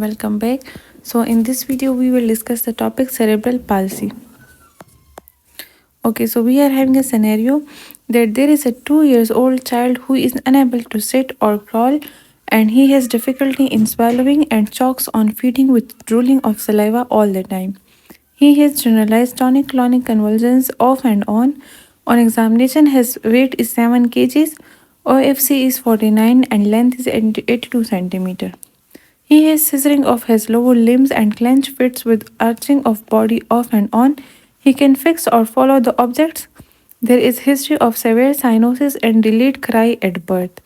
welcome back. So in this video we will discuss the topic cerebral palsy. Okay, so we are having a scenario that there is a 2 years old child who is unable to sit or crawl, and he has difficulty in swallowing and chokes on feeding with drooling of saliva all the time. He has generalized tonic-clonic convulsions off and on. On examination, his weight is 7 kgs, OFC is 49 and length is 82 centimeter. He has scissoring of his lower limbs and clenched fists with arching of body off and on. He can fix or follow the objects. There is history of severe cyanosis and delayed cry at birth.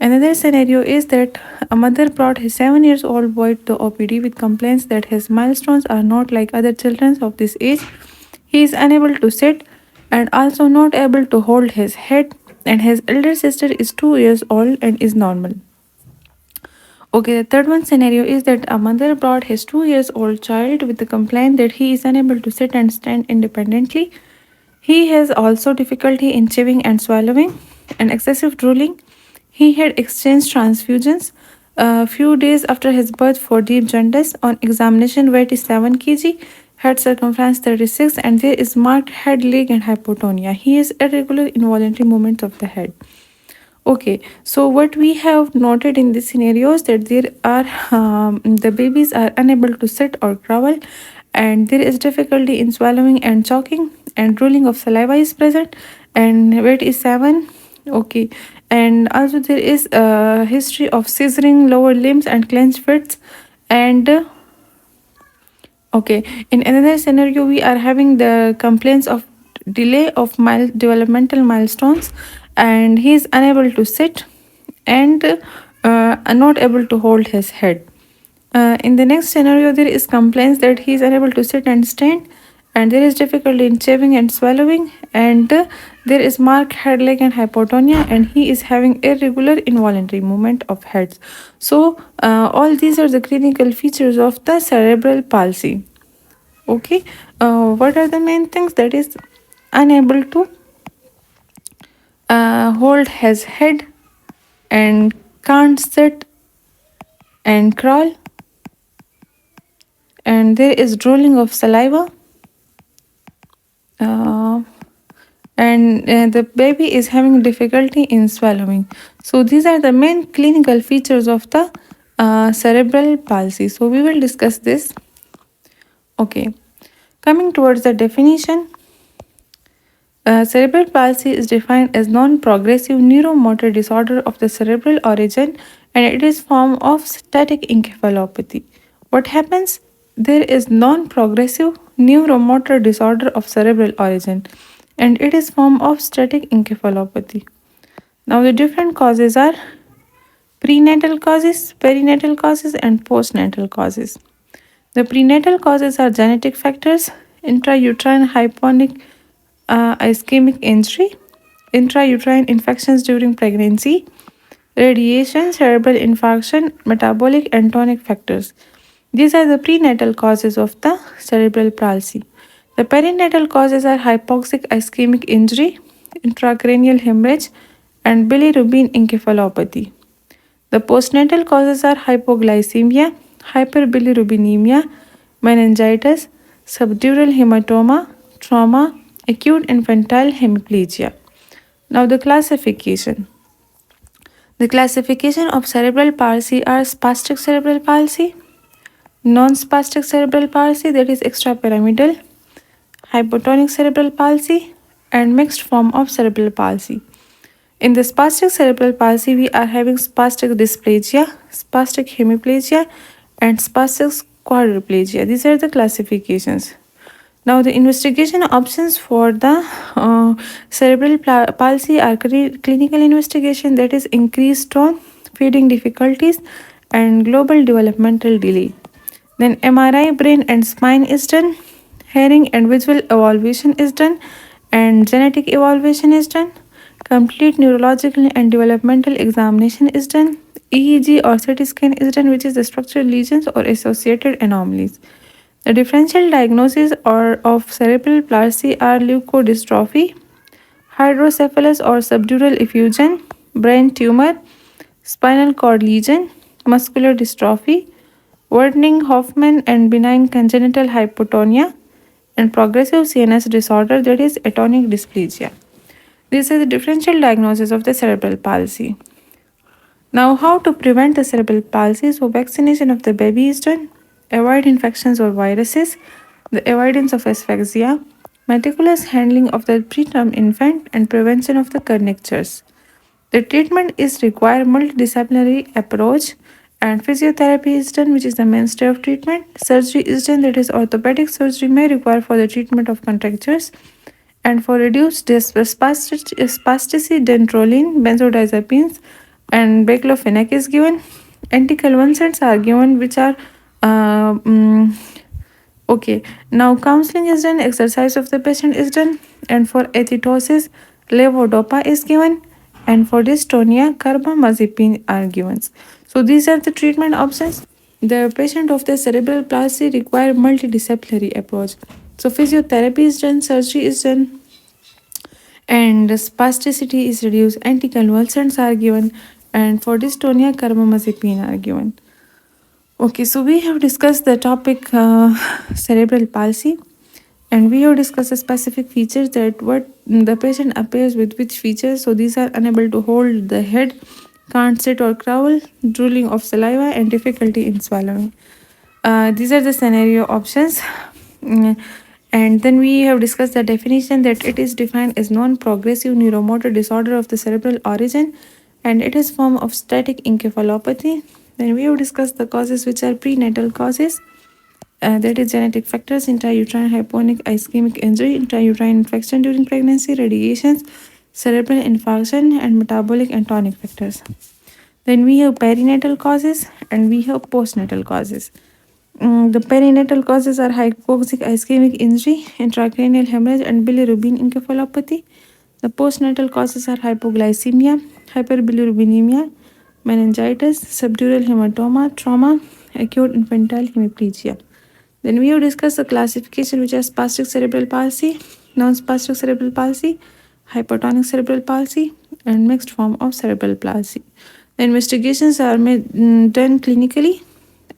Another scenario is that a mother brought his 7 years old boy to OPD with complaints that his milestones are not like other children of this age. He is unable to sit and also not able to hold his head, and his elder sister is 2 years old and is normal. Okay, the third one scenario is that a mother brought his 2 years old child with the complaint that he is unable to sit and stand independently. He has also difficulty in chewing and swallowing and excessive drooling. He had exchanged transfusions a few days after his birth for deep jaundice. On examination, weight is 7 kg, head circumference 36, and there is marked head, leg, and hypotonia. He has irregular involuntary movements of the head. Okay, so what we have noted in this scenario is that there are the babies are unable to sit or crawl, and there is difficulty in swallowing and choking, and drooling of saliva is present, and weight is 7. Okay, and also there is a history of scissoring lower limbs and clenched fists, and okay, in another scenario we are having the complaints of delay of developmental milestones, and he is unable to sit and not able to hold his head. In the next scenario, there is complaints that he is unable to sit and stand, and there is difficulty in chewing and swallowing, and there is marked head, leg, and hypotonia, and he is having irregular involuntary movement of heads. So all these are the clinical features of the cerebral palsy. Okay, what are the main things? That is unable to hold his head and can't sit and crawl, and there is drooling of saliva, and the baby is having difficulty in swallowing. So these are the main clinical features of the cerebral palsy. So we will discuss this. Okay, coming towards the definition. Cerebral palsy is defined as non-progressive neuromotor disorder of the cerebral origin, and it is form of static encephalopathy. What happens? There is non-progressive neuromotor disorder of cerebral origin, and it is form of static encephalopathy. Now the different causes are prenatal causes, perinatal causes, and postnatal causes. The prenatal causes are genetic factors, intrauterine hyponic ischemic injury, intrauterine infections during pregnancy, radiation, cerebral infarction, metabolic and tonic factors. These are the prenatal causes of the cerebral palsy. The perinatal causes are hypoxic ischemic injury, intracranial hemorrhage, and bilirubin encephalopathy. The postnatal causes are hypoglycemia, hyperbilirubinemia, meningitis, subdural hematoma, trauma, acute infantile hemiplegia. Now the classification. The classification of cerebral palsy are spastic cerebral palsy, non-spastic cerebral palsy, that is extrapyramidal, hypotonic cerebral palsy, and mixed form of cerebral palsy. In the spastic cerebral palsy, we are having spastic dysplasia, spastic hemiplegia, and spastic quadriplegia. These are the classifications. Now, the investigation options for the cerebral palsy are clinical investigation, that is increased tone, feeding difficulties, and global developmental delay. Then MRI, brain and spine is done, hearing and visual evaluation is done, and genetic evaluation is done. Complete neurological and developmental examination is done. EEG or CT scan is done, which is the structural lesions or associated anomalies. The differential diagnosis of cerebral palsy are leukodystrophy, hydrocephalus or subdural effusion, brain tumor, spinal cord lesion, muscular dystrophy, Warning Hoffman and benign congenital hypotonia, and progressive CNS disorder, that is atonic dysplasia. This is the differential diagnosis of the cerebral palsy. Now, how to prevent the cerebral palsy? So, vaccination of the baby is done, avoid infections or viruses, the avoidance of asphyxia, meticulous handling of the preterm infant, and prevention of the kernictures. The treatment is require multidisciplinary approach, and physiotherapy is done, which is the mainstay of treatment. Surgery is done, that is orthopedic surgery may require for the treatment of contractures, and for reduced spasticity, dantrolene, benzodiazepines, and baclofen is given. Anticonvulsants are given, which are uh, mm, okay. Now counseling is done, exercise of the patient is done, and for athetosis, levodopa is given, and for dystonia, carbamazepine are given. So these are the treatment options. The patient of the cerebral palsy require multidisciplinary approach. So physiotherapy is done, surgery is done, and spasticity is reduced. Anticonvulsants are given, and for dystonia, carbamazepine are given. Okay, so we have discussed the topic cerebral palsy, and we have discussed the specific features, that what the patient appears with which features. So these are unable to hold the head, can't sit or crawl, drooling of saliva, and difficulty in swallowing. These are the scenario options. Mm, And then we have discussed the definition, that it is defined as non-progressive neuromotor disorder of the cerebral origin, and it is form of static encephalopathy. Then we have discussed the causes, which are prenatal causes, that is genetic factors, intrauterine hyponic ischemic injury, intrauterine infection during pregnancy, radiations, cerebral infarction, and metabolic and tonic factors. Then we have perinatal causes and we have postnatal causes. The perinatal causes are hypoxic ischemic injury, intracranial hemorrhage, and bilirubin encephalopathy. The postnatal causes are hypoglycemia, hyperbilirubinemia, meningitis, subdural hematoma, trauma, acute infantile hemiplegia. Then we have discussed the classification, which are spastic cerebral palsy, non-spastic cerebral palsy, hypotonic cerebral palsy, and mixed form of cerebral palsy. The investigations are done clinically,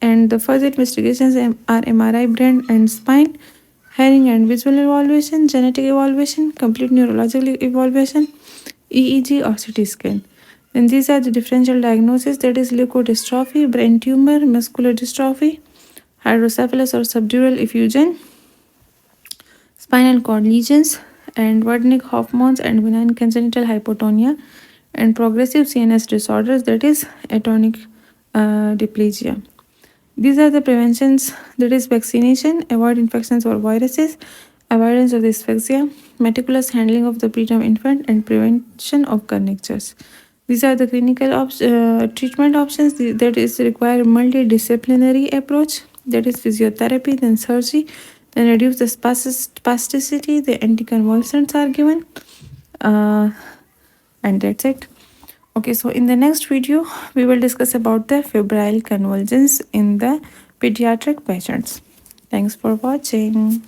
and the further investigations are MRI, brain and spine, hearing and visual evaluation, genetic evaluation, complete neurological evaluation, EEG or CT scan. Then these are the differential diagnoses, that is leukodystrophy, brain tumor, muscular dystrophy, hydrocephalus or subdural effusion, spinal cord lesions, and Wernicke-Hoffmann's and benign congenital hypotonia, and progressive CNS disorders, that is atonic dysplasia. These are the preventions, that is vaccination, avoid infections or viruses, avoidance of dysphagia, meticulous handling of the preterm infant, and prevention of kernictures. These are the clinical treatment options, that is require multidisciplinary approach, that is physiotherapy, then surgery, then reduce the spasticity, the anticonvulsants are given, and that's it. Okay, so in the next video, we will discuss about the febrile convulsions in the pediatric patients. Thanks for watching.